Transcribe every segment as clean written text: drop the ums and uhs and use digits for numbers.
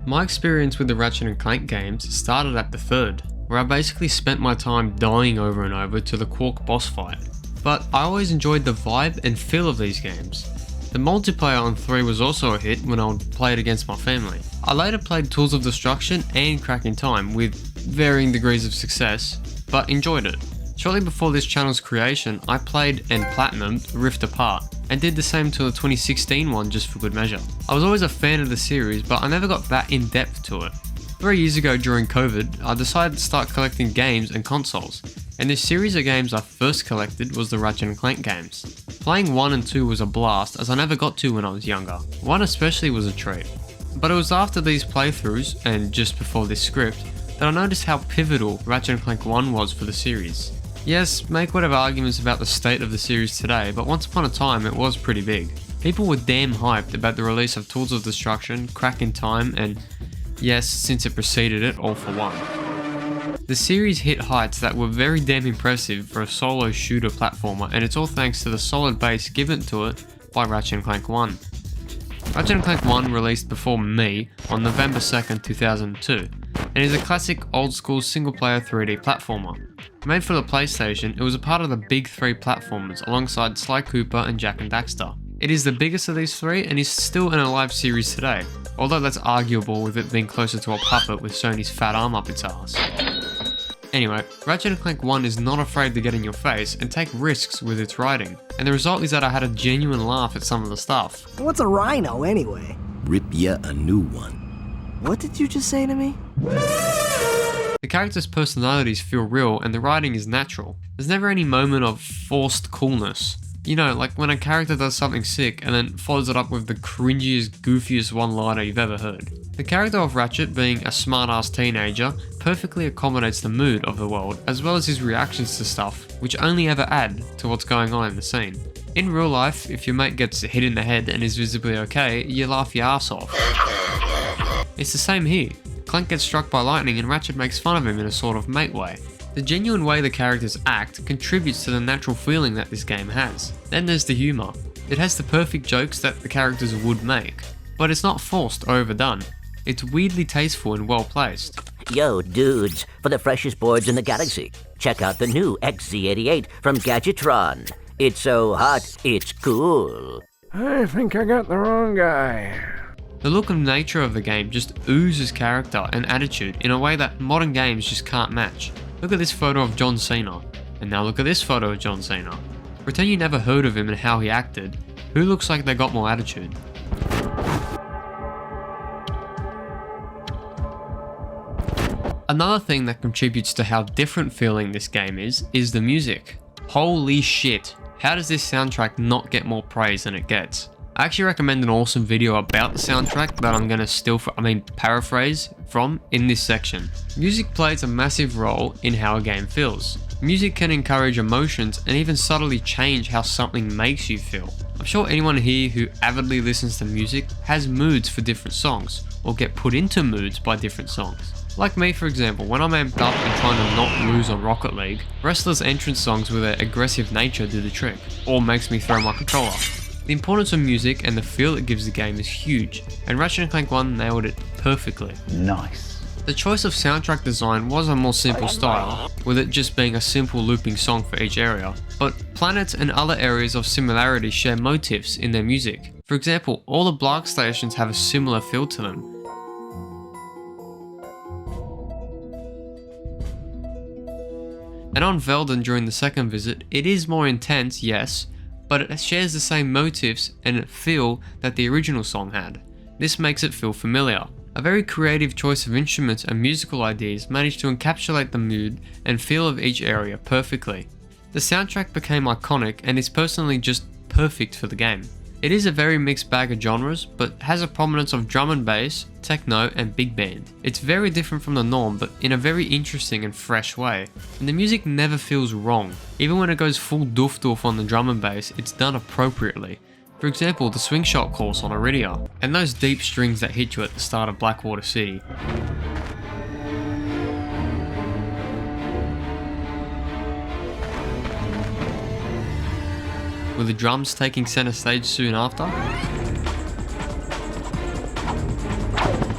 My experience with the Ratchet Clank games started at the third, where I basically spent my time dying over and over to the Quark boss fight. But I always enjoyed the vibe and feel of these games. The multiplayer on 3 was also a hit when I would play it against my family. I later played Tools of Destruction and Crack in Time with varying degrees of success, but enjoyed it. Shortly before this channel's creation, I played and platinumed Rift Apart, and did the same to the 2016 one just for good measure. I was always a fan of the series, but I never got that in depth to it. 3 years ago during COVID, I decided to start collecting games and consoles, and this series of games I first collected was the Ratchet Clank games. Playing 1 and 2 was a blast, as I never got to when I was younger. 1 especially was a treat. But it was after these playthroughs, and just before this script, that I noticed how pivotal Ratchet Clank 1 was for the series. Yes, make whatever arguments about the state of the series today, but once upon a time it was pretty big. People were damn hyped about the release of Tools of Destruction, Crack in Time, and yes, since it preceded it, All for One. The series hit heights that were very damn impressive for a solo shooter platformer, and it's all thanks to the solid base given to it by Ratchet Clank 1. Ratchet Clank 1 released before me on November 2nd, 2002, and is a classic old school single player 3D platformer. Made for the PlayStation, it was a part of the big 3 platformers alongside Sly Cooper and Jak and Daxter. It is the biggest of these 3 and is still an alive series today, although that's arguable with it being closer to a puppet with Sony's fat arm up its ass. Anyway, Ratchet Clank 1 is not afraid to get in your face and take risks with its writing, and the result is that I had a genuine laugh at some of the stuff. What's a rhino anyway? Rip ya a new one. What did you just say to me? The characters' personalities feel real and the writing is natural. There's never any moment of forced coolness. You know, like when a character does something sick and then follows it up with the cringiest, goofiest one-liner you've ever heard. The character of Ratchet, being a smart-ass teenager, perfectly accommodates the mood of the world, as well as his reactions to stuff, which only ever add to what's going on in the scene. In real life, if your mate gets hit in the head and is visibly okay, you laugh your ass off. It's the same here. Clank gets struck by lightning and Ratchet makes fun of him in a sort of mate way. The genuine way the characters act contributes to the natural feeling that this game has. Then there's the humour. It has the perfect jokes that the characters would make, but it's not forced or overdone. It's weirdly tasteful and well placed. Yo, dudes, for the freshest boards in the galaxy, check out the new XZ88 from Gadgetron. It's so hot, it's cool. I think I got the wrong guy. The look and nature of the game just oozes character and attitude in a way that modern games just can't match. Look at this photo of John Cena, and now look at this photo of John Cena. Pretend you never heard of him and how he acted. Who looks like they got more attitude? Another thing that contributes to how different feeling this game is the music. Holy shit, how does this soundtrack not get more praise than it gets? I actually recommend an awesome video about the soundtrack that I'm gonna paraphrase from in this section. Music plays a massive role in how a game feels. Music can encourage emotions and even subtly change how something makes you feel. I'm sure anyone here who avidly listens to music has moods for different songs, or get put into moods by different songs. Like me, for example, when I'm amped up and trying to not lose on Rocket League, Wrestlers' entrance songs with their aggressive nature do the trick, or makes me throw my controller. The importance of music and the feel it gives the game is huge, and Ratchet Clank 1 nailed it perfectly. Nice. The choice of soundtrack design was a more simple style, with it just being a simple looping song for each area, but planets and other areas of similarity share motifs in their music. For example, all the Blarg stations have a similar feel to them. And on Velden during the second visit, it is more intense, yes, but it shares the same motifs and feel that the original song had. This makes it feel familiar. A very creative choice of instruments and musical ideas managed to encapsulate the mood and feel of each area perfectly. The soundtrack became iconic and is personally just perfect for the game. It is a very mixed bag of genres, but has a prominence of drum and bass, techno and big band. It's very different from the norm, but in a very interesting and fresh way. And the music never feels wrong. Even when it goes full doof on the drum and bass, it's done appropriately. For example, the swing shot course on Iridia, and those deep strings that hit you at the start of Blackwater City. with the drums taking center stage soon after.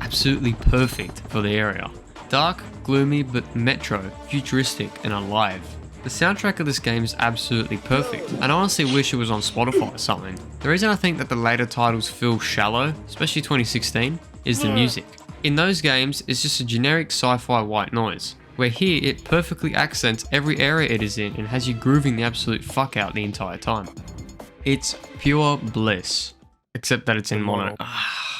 Absolutely perfect for the area. Dark, gloomy, but metro, futuristic, and alive. The soundtrack of this game is absolutely perfect, and I honestly wish it was on Spotify or something. The reason I think that the later titles feel shallow, especially 2016, is the music. In those games, it's just a generic sci-fi white noise, where here it perfectly accents every area it is in and has you grooving the absolute fuck out the entire time. It's pure bliss. Except that it's in mono.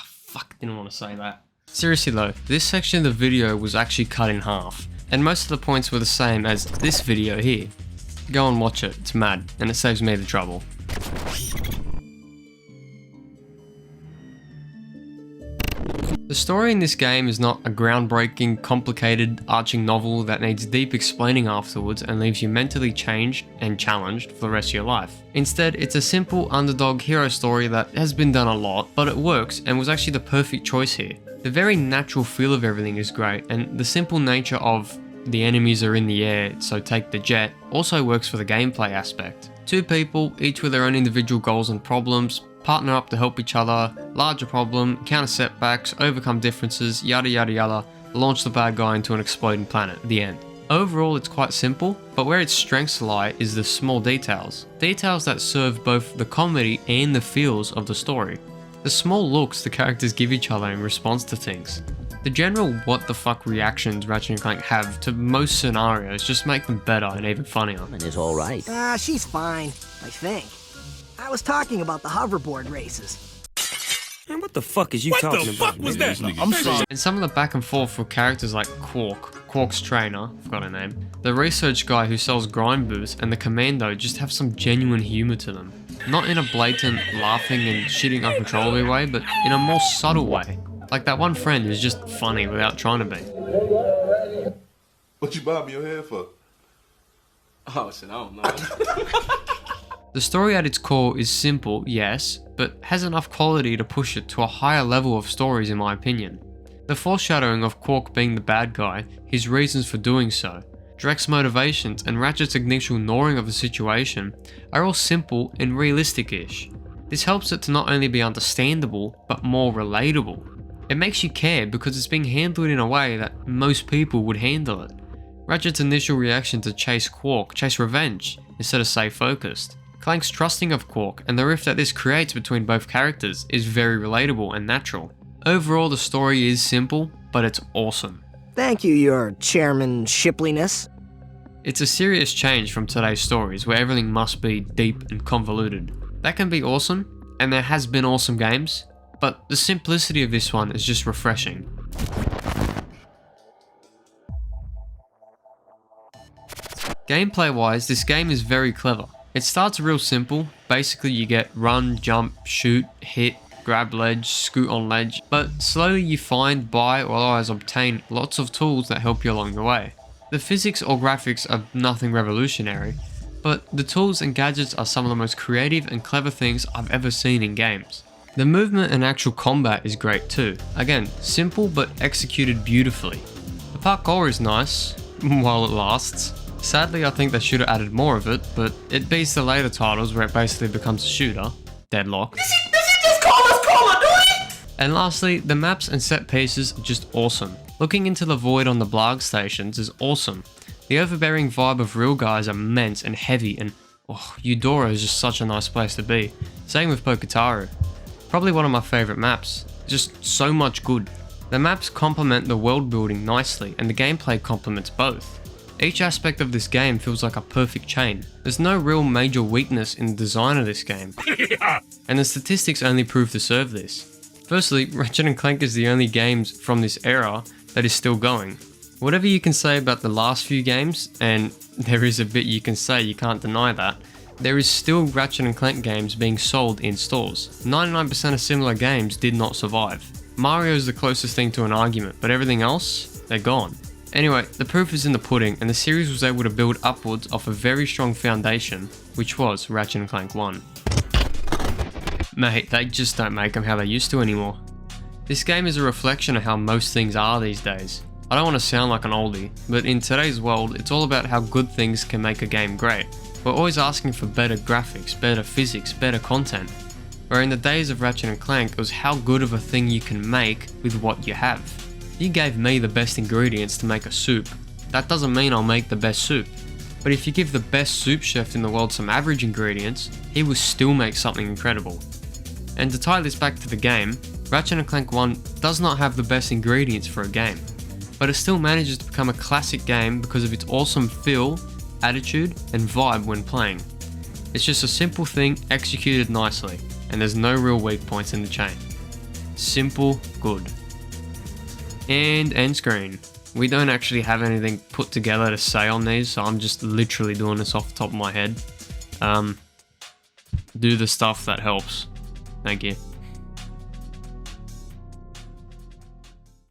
Fuck, didn't want to say that. Seriously though, this section of the video was actually cut in half, and most of the points were the same as this video here. Go and watch it, it's mad, and it saves me the trouble. The story in this game is not a groundbreaking, complicated, arching novel that needs deep explaining afterwards and leaves you mentally changed and challenged for the rest of your life. Instead, it's a simple underdog hero story that has been done a lot, but it works and was actually the perfect choice here. The very natural feel of everything is great, and the simple nature of the enemies are in the air, so take the jet, also works for the gameplay aspect. Two people, each with their own individual goals and problems, partner up to help each other, larger problem, counter setbacks, overcome differences, yada yada yada, launch the bad guy into an exploding planet, the end. Overall it's quite simple, but where its strengths lie is the small details. Details that serve both the comedy and the feels of the story. The small looks the characters give each other in response to things. The general what the fuck reactions Ratchet & Clank have to most scenarios just make them better and even funnier. And it's alright. She's fine, I think. I was talking about the hoverboard races. Man, what the fuck is you talking about? What the fuck was that? I'm sorry. And some of the back and forth with characters like Quark's trainer, forgot her name, the research guy who sells grind booths, and the commando just have some genuine humour to them. Not in a blatant, laughing and shitting uncontrollably way, but in a more subtle way. Like that one friend who's just funny without trying to be. What you bobbing your head for? Oh shit, I don't know. The story at its core is simple, yes, but has enough quality to push it to a higher level of stories in my opinion. The foreshadowing of Quark being the bad guy, his reasons for doing so, Drek's motivations, and Ratchet's initial gnawing of the situation are all simple and realistic-ish. This helps it to not only be understandable, but more relatable. It makes you care because it's being handled in a way that most people would handle it. Ratchet's initial reaction to chase revenge, instead of stay focused. Clank's trusting of Quark and the rift that this creates between both characters is very relatable and natural. Overall, the story is simple, but it's awesome. Thank you, your Chairman Shipliness. It's a serious change from today's stories where everything must be deep and convoluted. That can be awesome, and there has been awesome games, but the simplicity of this one is just refreshing. Gameplay wise, this game is very clever. It starts real simple, basically you get run, jump, shoot, hit, grab ledge, scoot on ledge, but slowly you find, buy, or otherwise obtain lots of tools that help you along the way. The physics or graphics are nothing revolutionary, but the tools and gadgets are some of the most creative and clever things I've ever seen in games. The movement and actual combat is great too. Again, simple but executed beautifully. The parkour is nice, while it lasts. Sadly, I think they should have added more of it, but it beats the later titles where it basically becomes a shooter. Deadlock. Does he just call us Call of Duty? And lastly, the maps and set pieces are just awesome. Looking into the void on the Blarg stations is awesome. The overbearing vibe of Real Guy is immense and heavy, and Eudora is just such a nice place to be. Same with Poketaru. Probably one of my favourite maps. Just so much good. The maps complement the world building nicely, and the gameplay complements both. Each aspect of this game feels like a perfect chain. There's no real major weakness in the design of this game. And the statistics only prove to serve this. Firstly, Ratchet & Clank is the only games from this era that is still going. Whatever you can say about the last few games, and there is a bit you can say, you can't deny that, there is still Ratchet & Clank games being sold in stores. 99% of similar games did not survive. Mario is the closest thing to an argument, but everything else, they're gone. Anyway, the proof is in the pudding, and the series was able to build upwards off a very strong foundation, which was Ratchet & Clank 1. Mate, they just don't make them how they used to anymore. This game is a reflection of how most things are these days. I don't want to sound like an oldie, but in today's world, it's all about how good things can make a game great. We're always asking for better graphics, better physics, better content. Where in the days of Ratchet & Clank, it was how good of a thing you can make with what you have. You gave me the best ingredients to make a soup. That doesn't mean I'll make the best soup. But if you give the best soup chef in the world some average ingredients, he will still make something incredible. And to tie this back to the game, Ratchet & Clank 1 does not have the best ingredients for a game, but it still manages to become a classic game because of its awesome feel, attitude, and vibe when playing. It's just a simple thing executed nicely, and there's no real weak points in the chain. Simple, good. And end screen. We don't actually have anything put together to say on these, so I'm just literally doing this off the top of my head. Do the stuff that helps. Thank you.